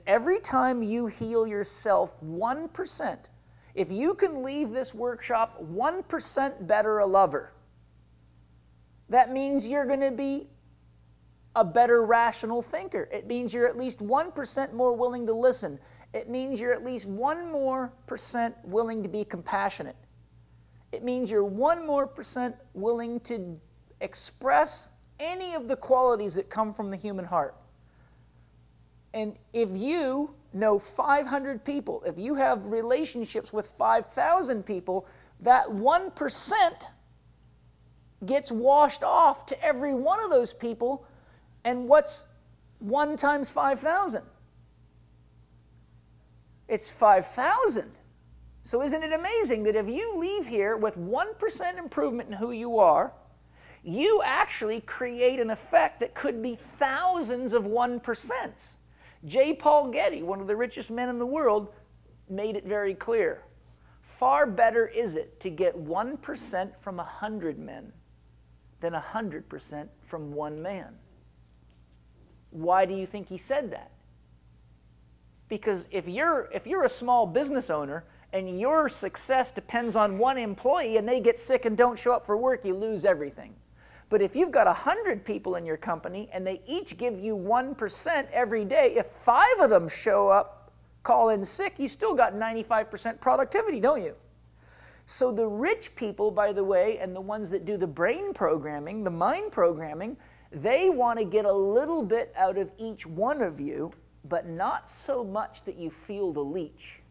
Every time you heal yourself 1%, if you can leave this workshop 1% better a lover, that means you're going to be a better rational thinker. It means you're at least 1% more willing to listen. It means you're at least 1% more willing to be compassionate. It means you're 1% more willing to express any of the qualities that come from the human heart. And if you know 500 people, if you have relationships with 5,000 people, that 1% gets washed off to every one of those people. And what's 1 times 5,000? It's 5,000. So isn't it amazing that if you leave here with 1% improvement in who you are, you actually create an effect that could be thousands of 1%s. J. Paul Getty, one of the richest men in the world, made it very clear. Far better is it to get 1% from 100 men than 100% from one man. Why do you think he said that? Because if you're a small business owner and your success depends on one employee and they get sick and don't show up for work, you lose everything. But if you've got 100 people in your company and they each give you 1% every day, if 5 of them show up, call in sick, you still got 95% productivity, don't you? So the rich people, by the way, and the ones that do the brain programming, the mind programming, they want to get a little bit out of each one of you, but not so much that you feel the leech.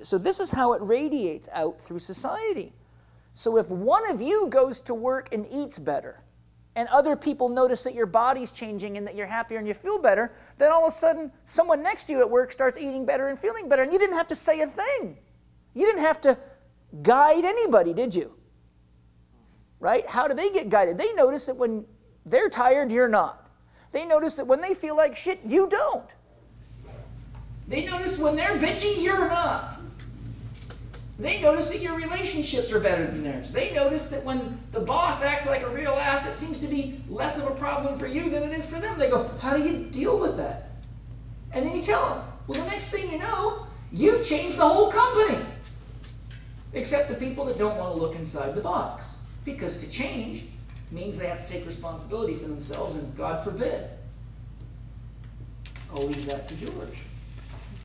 So this is how it radiates out through society. So if one of you goes to work and eats better, and other people notice that your body's changing and that you're happier and you feel better, then all of a sudden someone next to you at work starts eating better and feeling better, and you didn't have to say a thing. You didn't have to guide anybody, did you? Right? How do they get guided? They notice that when they're tired, you're not. They notice that when they feel like shit, you don't. They notice when they're bitchy, you're not. They notice that your relationships are better than theirs. They notice that when the boss acts like a real ass, it seems to be less of a problem for you than it is for them. They go, how do you deal with that? And then you tell them. Well, the next thing you know, you've changed the whole company. Except the people that don't want to look inside the box. Because to change means they have to take responsibility for themselves, and God forbid. I'll leave that to George.